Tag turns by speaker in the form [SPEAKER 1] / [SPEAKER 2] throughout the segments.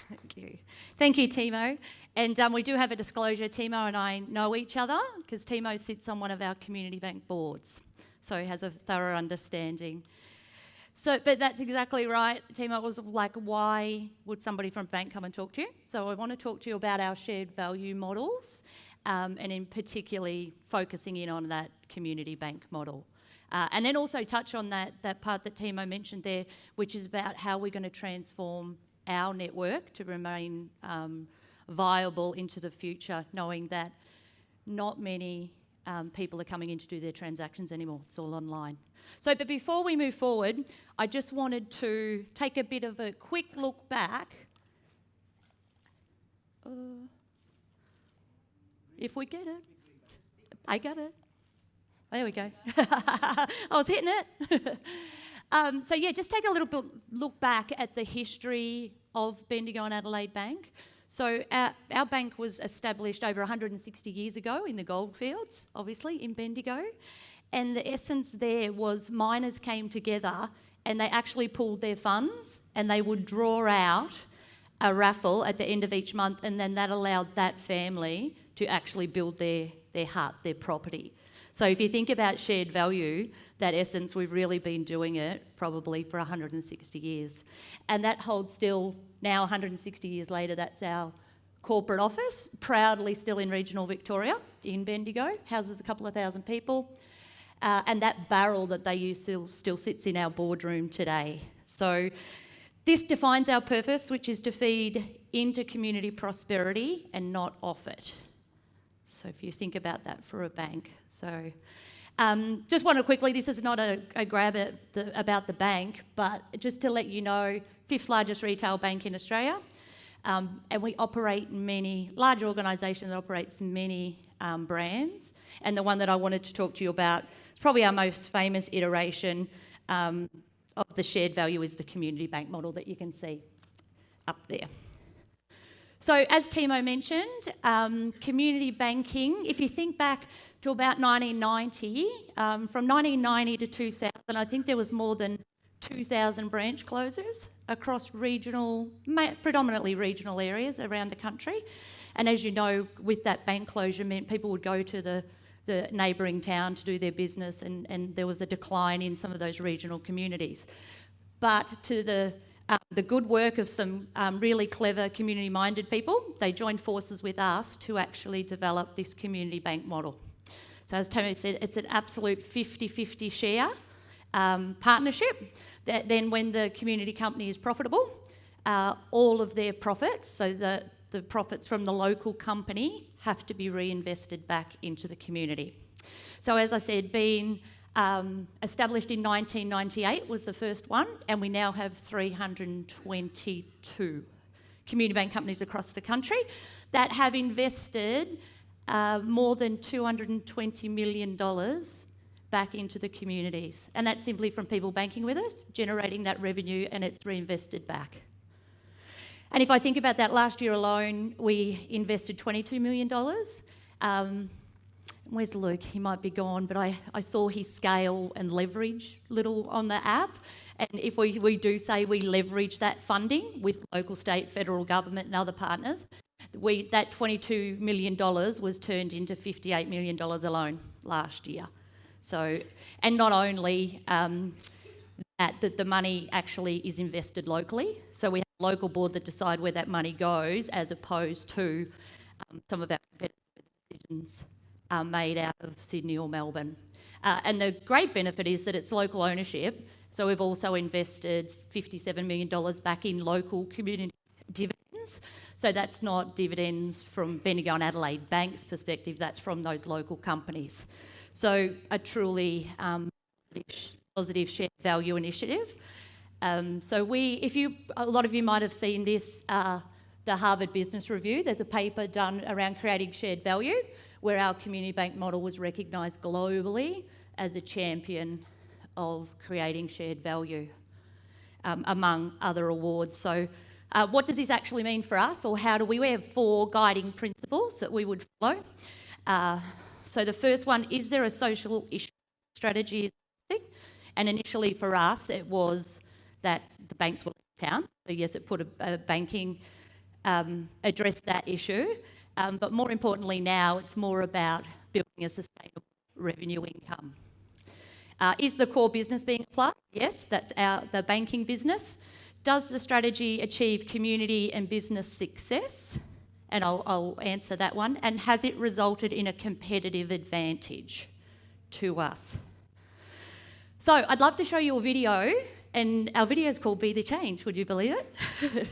[SPEAKER 1] Thank you. Thank you, Timo. And we do have a disclosure. Timo and I know each other because Timo sits on one of our community bank boards, so he has a thorough understanding. So, but that's exactly right. Timo was like, why would somebody from a bank come and talk to you? So I want to talk to you about our shared value models, and in particularly focusing in on that community bank model. And then also touch on that part that Timo mentioned there, which is about how we're going to transform our network to remain viable into the future, knowing that not many people are coming in to do their transactions anymore. It's all online. So, but before we move forward, I just wanted to take a bit of a quick look back. If we get it. I got it. There we go. I was hitting it. So yeah, just take a little bit look back at the history of Bendigo and Adelaide Bank. So our bank was established over 160 years ago in the goldfields, obviously, in Bendigo. And the essence there was miners came together and they actually pooled their funds and they would draw out a raffle at the end of each month, and then that allowed that family to actually build their hut, their property. So if you think about shared value, that essence, we've really been doing it probably for 160 years. And that holds still now 160 years later. That's our corporate office, proudly still in regional Victoria, in Bendigo, houses a couple of thousand people. And that barrel that they use still sits in our boardroom today. So this defines our purpose, which is to feed into community prosperity and not off it. So if you think about that for a bank. So just want to quickly, this is not a grab about the bank, but just to let you know, 5th largest retail bank in Australia. And we operate many, large organisation that operates many brands. And the one that I wanted to talk to you about, it's probably our most famous iteration of the shared value, is the community bank model that you can see up there. So as Timo mentioned, community banking, if you think back to about 1990, from 1990 to 2000, I think there was more than 2,000 branch closures across predominantly regional areas around the country. And as you know, with that bank closure meant people would go to the neighbouring town to do their business, and there was a decline in some of those regional communities. But to the good work of some really clever community-minded people, they joined forces with us to actually develop this community bank model. So as Tony said, it's an absolute 50-50 share partnership. That then when the community company is profitable, all of their profits, so the profits from the local company, have to be reinvested back into the community. So as I said, being established in 1998 was the first one, and we now have 322 community bank companies across the country that have invested more than $220 million back into the communities. And that's simply from people banking with us, generating that revenue, and it's reinvested back. And if I think about that, last year alone, we invested $22 million. Where's Luke? He might be gone, but I saw his scale and leverage little on the app. And if we do say we leverage that funding with local, state, federal government and other partners, that $22 million was turned into $58 million alone last year. So, and not only that the money actually is invested locally, so we have a local board that decide where that money goes, as opposed to some of our decisions made out of Sydney or Melbourne. And the great benefit is that it's local ownership, so we've also invested $57 million back in local community dividends. So that's not dividends from Bendigo and Adelaide Bank's perspective, that's from those local companies. So a truly positive shared value initiative. So a lot of you might have seen this, the Harvard Business Review. There's a paper done around creating shared value, where our community bank model was recognised globally as a champion of creating shared value, among other awards. So what does this actually mean for us, or how do we have 4 guiding principles that we would follow? So the first one, is there a social issue strategy? And initially for us, it was that the banks were in town. So yes, it put a banking address that issue. But more importantly now, it's more about building a sustainable revenue income. Is the core business being applied? Yes, that's the banking business. Does the strategy achieve community and business success? And I'll answer that one. And has it resulted in a competitive advantage to us? So I'd love to show you a video, and our video is called Be the Change, would you believe it?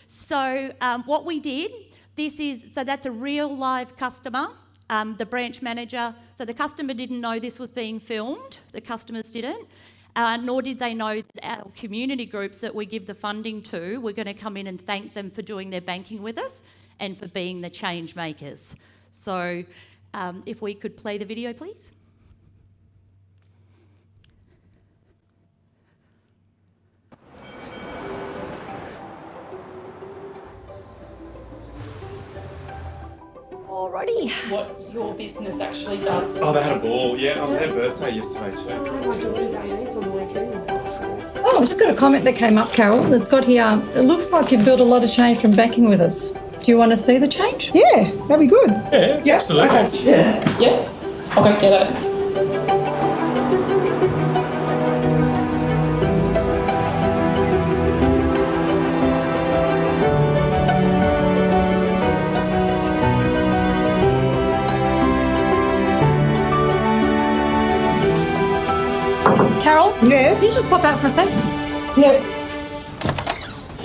[SPEAKER 1] So what we did, that's a real live customer, the branch manager. So the customer didn't know this was being filmed, the customers didn't, nor did they know that our community groups that we give the funding to, we're going to come in and thank them for doing their banking with us and for being the change makers. So if we could play the video, please.
[SPEAKER 2] Alrighty. What your business actually does.
[SPEAKER 3] Oh, they had a ball. Yeah, it was their birthday yesterday too.
[SPEAKER 4] Oh, I've just got a comment that came up, Carol. It's got here, it looks like you've built a lot of change from banking with us. Do you want to see the change?
[SPEAKER 5] Yeah, that'd be good.
[SPEAKER 3] Yeah, absolutely.
[SPEAKER 2] Okay. Yeah. I'll go get it.
[SPEAKER 4] Carol?
[SPEAKER 5] Yeah?
[SPEAKER 4] Can you just pop out for a sec?
[SPEAKER 5] Yeah.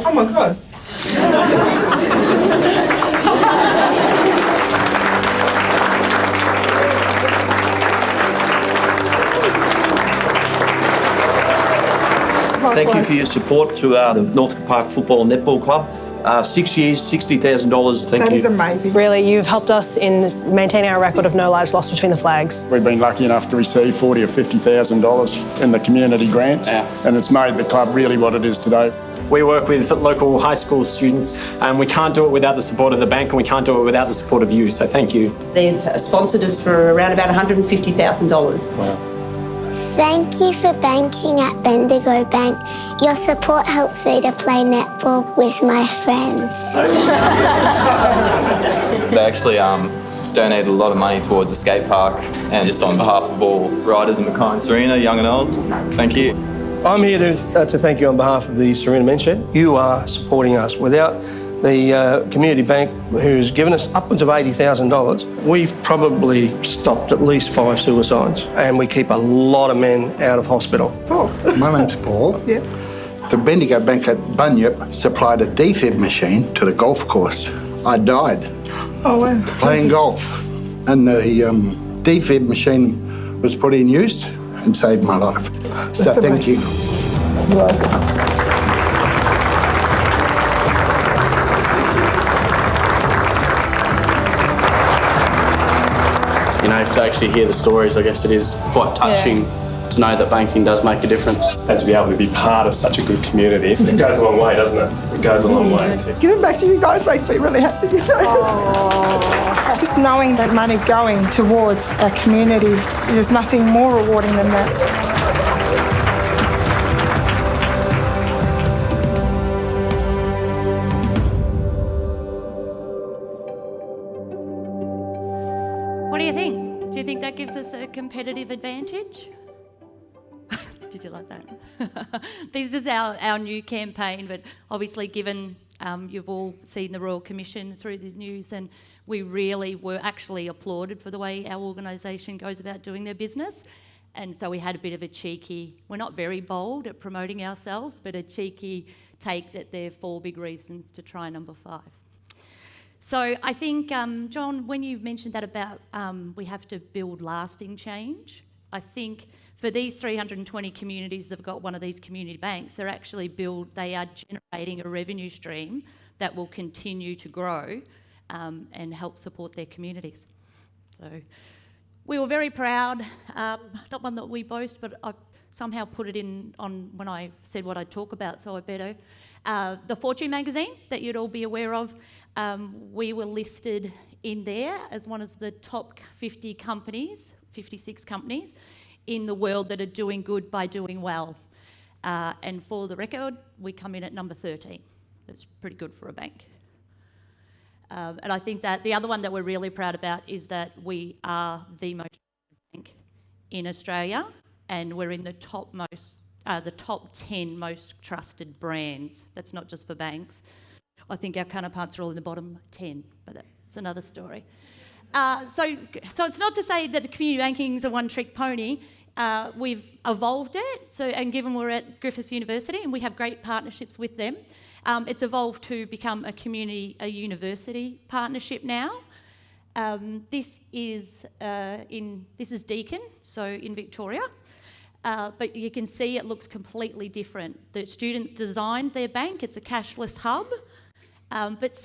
[SPEAKER 5] Oh my God.
[SPEAKER 6] Thank you for your support to the Northcote Park Football and Netball Club. 6 years, $60,000. Thank you.
[SPEAKER 5] That is amazing.
[SPEAKER 7] Really, you've helped us in maintaining our record of no lives lost between the flags.
[SPEAKER 8] We've been lucky enough to receive $40,000 or $50,000 in the community grant, and it's made the club really what it is today.
[SPEAKER 9] We work with local high school students, and we can't do it without the support of the bank, and we can't do it without the support of you, so thank you.
[SPEAKER 10] They've sponsored us for around about $150,000.
[SPEAKER 9] Wow.
[SPEAKER 11] Thank you for banking at Bendigo Bank. Your support helps me to play netball with my friends.
[SPEAKER 12] They actually donated a lot of money towards the skate park, and just on behalf of all riders in Mackay and Serena, young and old, thank you.
[SPEAKER 13] I'm here to thank you on behalf of the Serena Men's Shed. You are supporting us. Without the community bank, who's given us upwards of $80,000, we've probably stopped at least 5 suicides, and we keep a lot of men out of hospital.
[SPEAKER 14] Oh, my name's Paul.
[SPEAKER 5] Yeah.
[SPEAKER 14] The Bendigo Bank at Bunyip supplied a defib machine to the golf course. I died playing golf, and the defib machine was put in use and saved my life. So thank you.
[SPEAKER 5] You're welcome.
[SPEAKER 15] You know, to actually hear the stories, I guess it is quite touching to know that banking does make a difference.
[SPEAKER 3] And to be able to be part of such a good community, it goes a long way, doesn't it? It goes a long way.
[SPEAKER 5] Giving back to you guys makes me really happy. Just knowing that money going towards a community, there's nothing more rewarding than that.
[SPEAKER 1] What do you think? Do you think that gives us a competitive advantage? Did you like that? This is our new campaign, but obviously given you've all seen the Royal Commission through the news, and we really were actually applauded for the way our organisation goes about doing their business. And so we had a bit of a cheeky, we're not very bold at promoting ourselves, but a cheeky take that there are 4 big reasons to try number 5. So I think, John, when you mentioned that about we have to build lasting change, I think for these 320 communities that have got one of these community banks, they are generating a revenue stream that will continue to grow and help support their communities. So we were very proud, not one that we boast, but I somehow put it in on when I said what I'd talk about, so I better. The Fortune magazine that you'd all be aware of, we were listed in there as one of the top 50 companies, 56 companies in the world that are doing good by doing well. And for the record, we come in at number 13. That's pretty good for a bank. And I think that the other one that we're really proud about is that we are the most bank in Australia, and we're in the top 10 most trusted brands. That's not just for banks. I think our counterparts are all in the bottom 10, but that's another story. So it's not to say that the community banking is a one-trick pony. We've evolved it, and given we're at Griffith University and we have great partnerships with them, it's evolved to become a university partnership now. This is Deakin, so in Victoria, but you can see it looks completely different. The students designed their bank; it's a cashless hub, but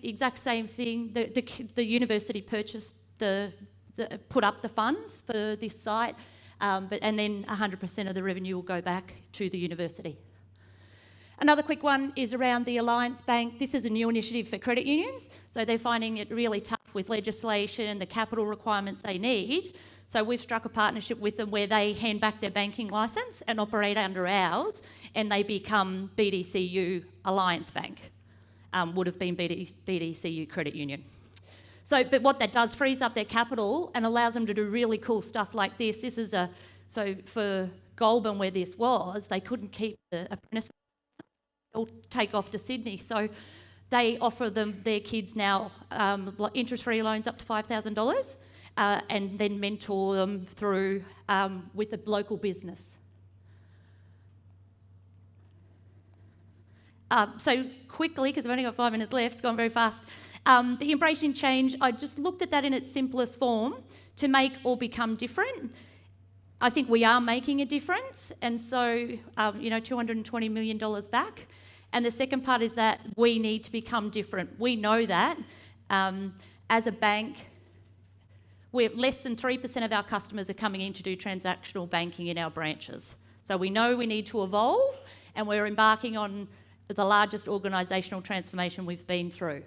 [SPEAKER 1] exact same thing. The university purchased put up the funds for this site, and then 100% of the revenue will go back to the university. Another quick one is around the Alliance Bank. This is a new initiative for credit unions, so they're finding it really tough with legislation, the capital requirements they need. So we've struck a partnership with them where they hand back their banking licence and operate under ours, and they become BDCU Alliance Bank. Would have been BDCU Credit Union. So, but what that does, frees up their capital and allows them to do really cool stuff like this. So for Goulburn, where this was, they couldn't keep the apprentices or take off to Sydney. So they offer their kids now interest-free loans up to $5,000 and then mentor them through with a local business. So quickly, because I've only got 5 minutes left, it's gone very fast. The embracing change, I just looked at that in its simplest form, to make or become different. I think we are making a difference, and so, $220 million back. And the second part is that we need to become different. We know that. As a bank, we're less than 3% of our customers are coming in to do transactional banking in our branches. So we know we need to evolve, and we're embarking on the largest organisational transformation we've been through.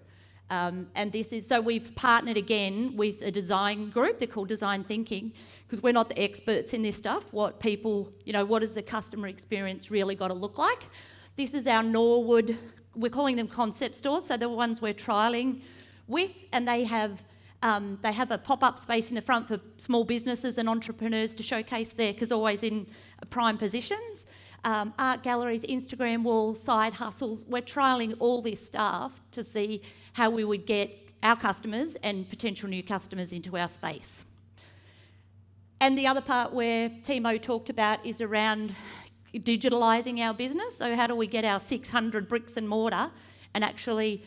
[SPEAKER 1] So we've partnered again with a design group. They're called Design Thinking, because we're not the experts in this stuff. What does the customer experience really got to look like? This is our Norwood, we're calling them concept stores, so the ones we're trialling with, and they have a pop-up space in the front for small businesses and entrepreneurs to showcase their, because always in prime positions. Art galleries, Instagram walls, side hustles. We're trialling all this stuff to see how we would get our customers and potential new customers into our space. And the other part where Timo talked about is around digitalising our business. So how do we get our 600 bricks and mortar and actually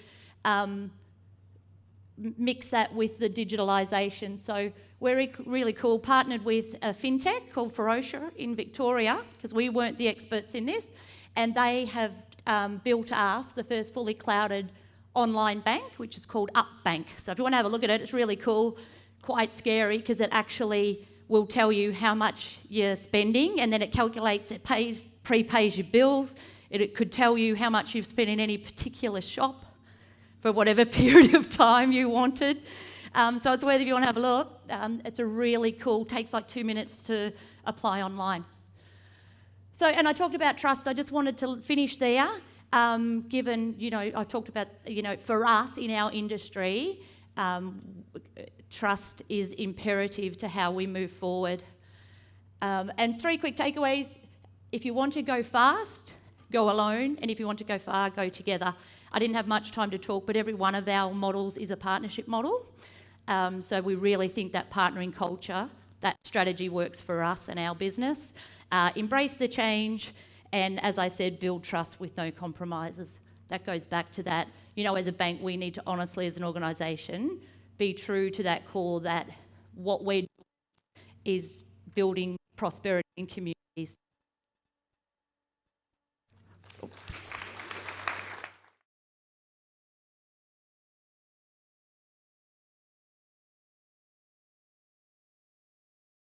[SPEAKER 1] mix that with the digitalisation? So we're really cool, partnered with a fintech called Ferocia in Victoria, because we weren't the experts in this, and they have built us the first fully clouded online bank, which is called Up Bank. So if you want to have a look at it, it's really cool, quite scary, because it actually will tell you how much you're spending, and then it calculates, it prepays your bills. It could tell you how much you've spent in any particular shop for whatever period of time you wanted. So it's worth if you want to have a look. It's a really cool, takes like 2 minutes to apply online. So, and I talked about trust. I just wanted to finish there. Given, I talked about, for us in our industry, trust is imperative to how we move forward. And 3 quick takeaways. If you want to go fast, go alone. And if you want to go far, go together. I didn't have much time to talk, but every one of our models is a partnership model. So we really think that partnering culture, that strategy works for us and our business. Embrace the change, and as I said, build trust with no compromises. That goes back to that, as a bank, we need to honestly, as an organisation, be true to that core that what we're doing is building prosperity in communities.